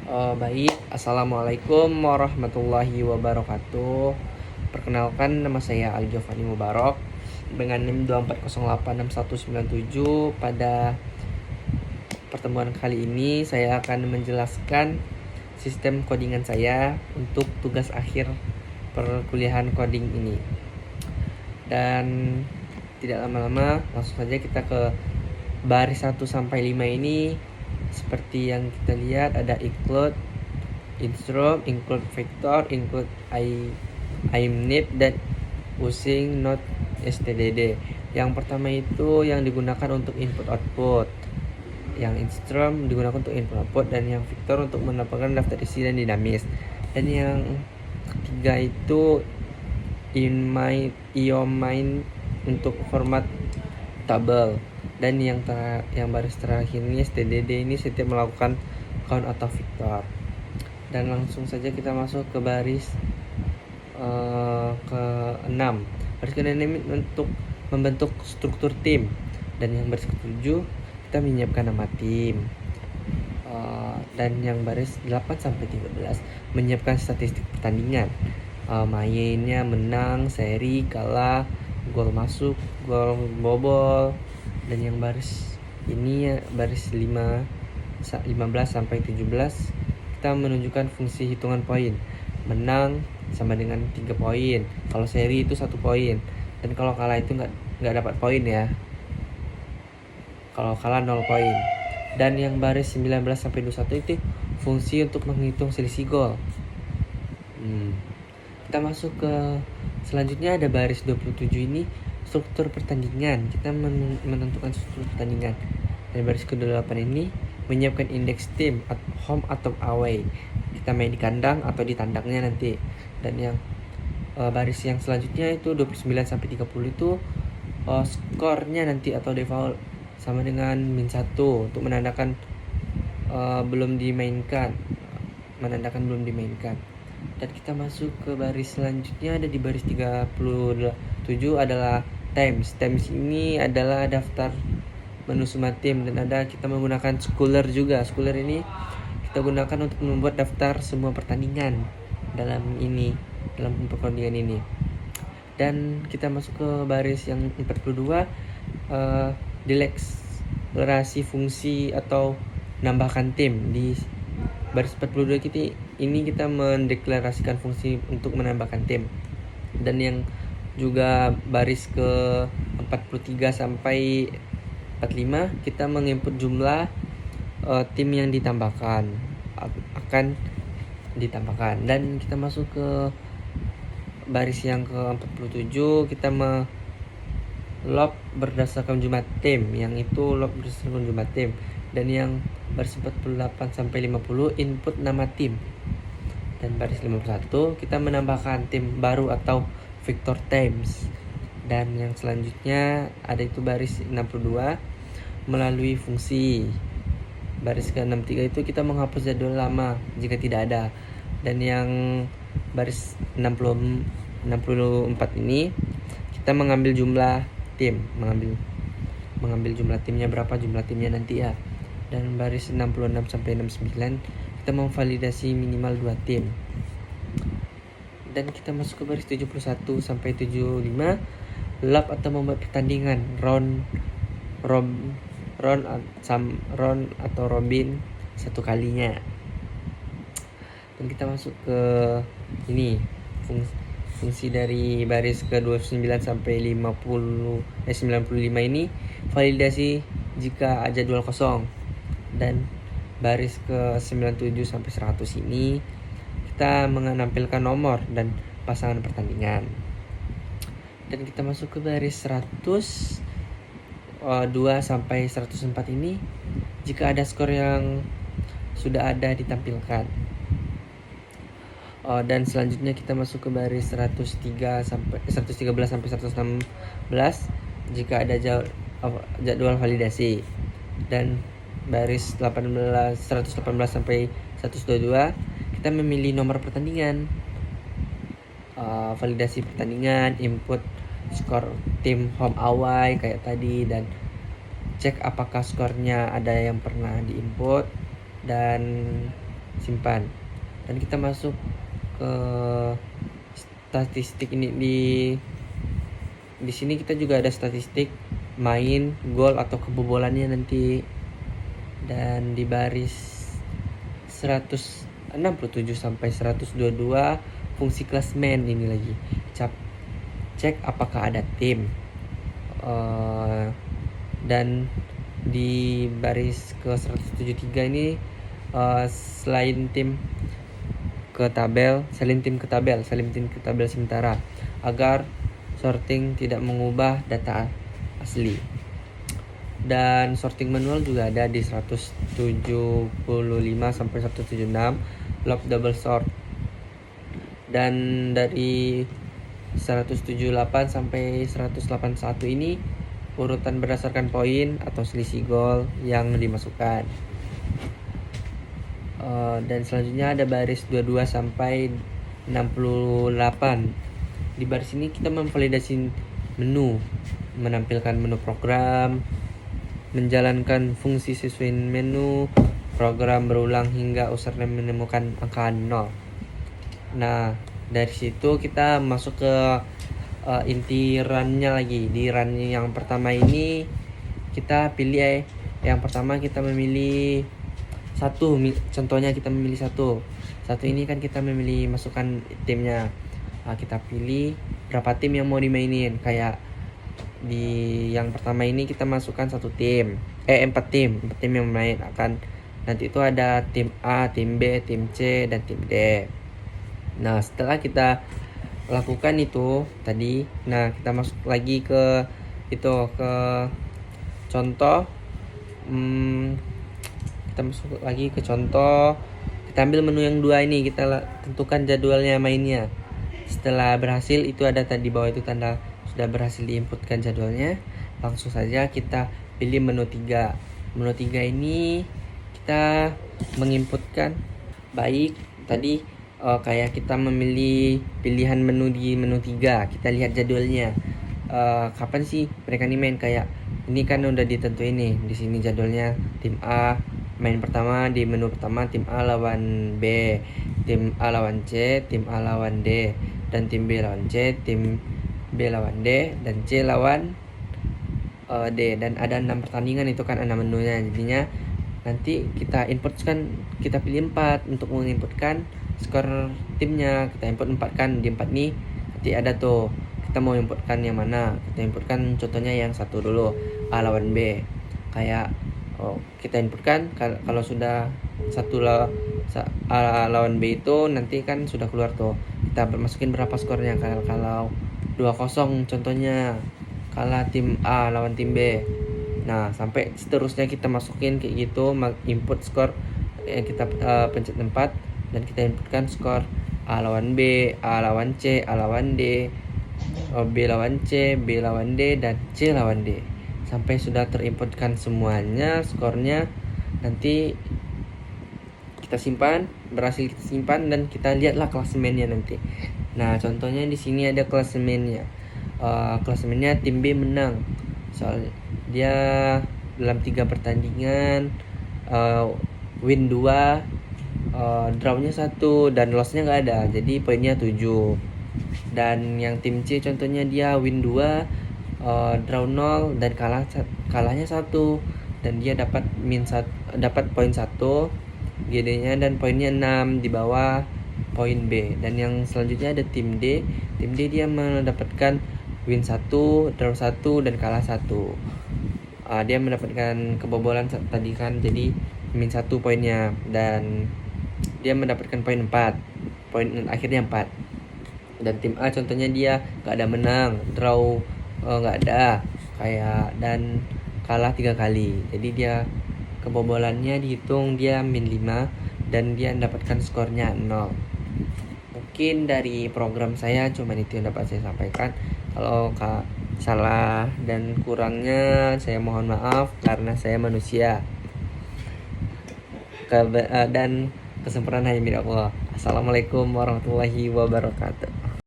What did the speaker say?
Baik, Assalamualaikum warahmatullahi wabarakatuh. Perkenalkan, nama saya Ali Giovanni Mubarok dengan NIM 240869197. Pada pertemuan kali ini saya akan menjelaskan sistem codingan saya untuk tugas akhir perkuliahan coding ini. Dan tidak lama-lama, langsung saja kita ke baris 1 sampai 5 ini. Seperti yang kita lihat, ada include instruct, include vector, include imnip, dan using not stdd. Yang pertama itu yang digunakan untuk input output, yang instruct digunakan untuk input output, dan yang vector untuk menambahkan daftar isi dan dinamis. Dan yang ketiga itu iomain untuk format tabel. Dan yang baris terakhir ini stdd, ini setiap melakukan count atau vector. Dan langsung saja kita masuk ke baris ke-6. Baris ke-6 ini untuk membentuk struktur tim. Dan yang baris ke-7 kita menyiapkan nama tim. Dan yang baris 8 sampai 13 menyiapkan statistik pertandingan. Mainnya, menang, seri, kalah, gol masuk, gol bobol. Dan yang baris ini baris 15 sampai 17 kita menunjukkan fungsi hitungan poin. Menang sama dengan 3 poin, kalau seri itu 1 poin, dan kalau kalah itu nggak dapat poin ya. Kalau kalah 0 poin. Dan yang baris 19 sampai 21 itu fungsi untuk menghitung selisih gol. Kita masuk ke selanjutnya, ada baris 27 ini struktur pertandingan. Kita menentukan struktur pertandingan. Dan baris ke-8 ini menyiapkan indeks tim, home atau away. Kita main di kandang atau di tandangnya nanti. Dan yang baris yang selanjutnya itu 29 sampai 30 itu skornya nanti atau default sama dengan -1 untuk menandakan belum dimainkan. Dan kita masuk ke baris selanjutnya, ada di baris 37 adalah times. Times ini adalah daftar menu semua tim, dan kita menggunakan schooler juga. Schooler ini kita gunakan untuk membuat daftar semua pertandingan dalam pertandingan ini. Dan kita masuk ke baris yang 42, deklarasi fungsi atau nambahkan tim. Di baris 42 kita mendeklarasikan fungsi untuk menambahkan tim. Dan yang juga baris ke 43 sampai 45 kita menginput jumlah tim yang akan ditambahkan. Dan kita masuk ke baris yang ke-47, kita log berdasarkan jumlah tim, yang itu log berdasarkan jumlah tim. Dan yang baris 48 sampai 50 input nama tim. Dan baris 51 kita menambahkan tim baru atau vector times. Dan yang selanjutnya ada itu baris 62 melalui fungsi. Baris ke-63 itu kita menghapus jadwal lama jika tidak ada. Dan yang baris 64 ini kita mengambil jumlah tim, mengambil jumlah timnya, berapa jumlah timnya nanti ya. Dan baris 66 sampai 69 kita memvalidasi minimal 2 tim. Dan kita masuk ke baris 71 sampai 75 lap atau membuat pertandingan round atau robin satu kalinya. Dan kita masuk ke ini fungsi dari baris ke-29 sampai 95 ini validasi jika jadwal kosong. Dan baris ke-97 sampai 100 ini kita menampilkan nomor dan pasangan pertandingan. Dan kita masuk ke baris 102 sampai 104 ini jika ada skor yang sudah ada ditampilkan. Dan selanjutnya kita masuk ke baris 113 sampai 116 jika ada jadwal validasi. Dan baris 118 sampai 122 kita memilih nomor pertandingan, validasi pertandingan, input skor tim home away kayak tadi, dan cek apakah skornya ada yang pernah diinput. Dan simpan. Dan kita masuk ke statistik ini. Di sini kita juga ada statistik main, gol atau kebobolannya nanti. Dan di baris 167 sampai 122 fungsi klasmen ini lagi. Cek apakah ada tim. Dan di baris ke 173 ini selain tim ke tabel sementara agar sorting tidak mengubah data asli. Dan sorting manual juga ada di 175 sampai 176 log double sort. Dan dari 178 sampai 181 ini urutan berdasarkan poin atau selisih gol yang dimasukkan. Dan selanjutnya ada baris 22 sampai 68. Di baris ini kita memvalidasi menu, menampilkan menu program, menjalankan fungsi sesuai menu, program berulang hingga username menemukan angka 0. Nah, dari situ kita masuk ke inti runnya lagi. Di run yang pertama ini kita pilih yang pertama kita memilih satu, contohnya kita memilih satu ini kan kita memilih masukkan timnya. Kita pilih berapa tim yang mau dimainin. Kayak di yang pertama ini kita masukkan 4 tim yang main. Akan nanti itu ada tim A, tim B, tim C, dan tim D. Nah, setelah kita lakukan itu tadi, nah kita masuk lagi ke contoh. Kita masuk lagi ke contoh. Kita ambil menu yang 2 ini, kita tentukan jadwalnya mainnya. Setelah berhasil, itu ada tadi bawah itu tanda sudah berhasil diinputkan jadwalnya. Langsung saja kita pilih menu 3. Menu 3 ini kita menginputkan baik tadi kayak kita memilih pilihan menu di menu 3. Kita lihat jadwalnya. Kapan sih mereka nih main, kayak ini kan udah ditentuin nih. Di sini jadwalnya tim A main pertama di menu pertama, tim A lawan B, tim A lawan C, tim A lawan D, dan tim B lawan C, tim B lawan D, dan C lawan D. Dan ada 6 pertandingan, itu kan 6 menunya. Jadinya nanti kita inputkan, kita pilih 4 untuk menginputkan skor timnya. Kita input 4 kan, di 4 nih nanti ada tuh kita mau inputkan yang mana. Kita inputkan contohnya yang satu dulu, A lawan B. Kayak kita inputkan kalau sudah A lawan B itu nanti kan sudah keluar tuh, kita masukin berapa skornya. Kalau 2-0 contohnya kalah tim A lawan tim B. Nah, sampai seterusnya kita masukin kayak gitu, input skor yang kita pencet 4 dan kita inputkan skor A lawan B, A lawan C, A lawan D, B lawan C, B lawan D, dan C lawan D. Sampai sudah terinputkan semuanya skornya, nanti kita simpan, berhasil kita simpan, dan kita lihatlah klasemennya nanti. Nah, contohnya di sini ada klasemennya. Klasemennya tim B menang. Soalnya dia dalam 3 pertandingan win 2, drawnya 1, dan lossnya nggak ada. Jadi poinnya 7. Dan yang tim C contohnya dia win 2, draw 0, dan kalahnya 1, dan dia dapat poin 1 GD-nya, dan poinnya 6 di bawah poin B. Dan yang selanjutnya ada tim D. Tim D dia mendapatkan win 1, draw 1, dan kalah 1. Dia mendapatkan kebobolan tadi kan, jadi min 1 poinnya, dan dia mendapatkan poin 4. Poin akhirnya 4. Dan tim A contohnya dia gak ada menang, draw gak ada kayak, dan kalah 3 kali. Jadi dia kebobolannya dihitung dia min 5, dan dia mendapatkan skornya 0. Mungkin dari program saya cuman itu yang dapat saya sampaikan. Kalau salah dan kurangnya saya mohon maaf, karena saya manusia. Dan kesempurnaan hanya milik Allah. Assalamualaikum warahmatullahi wabarakatuh.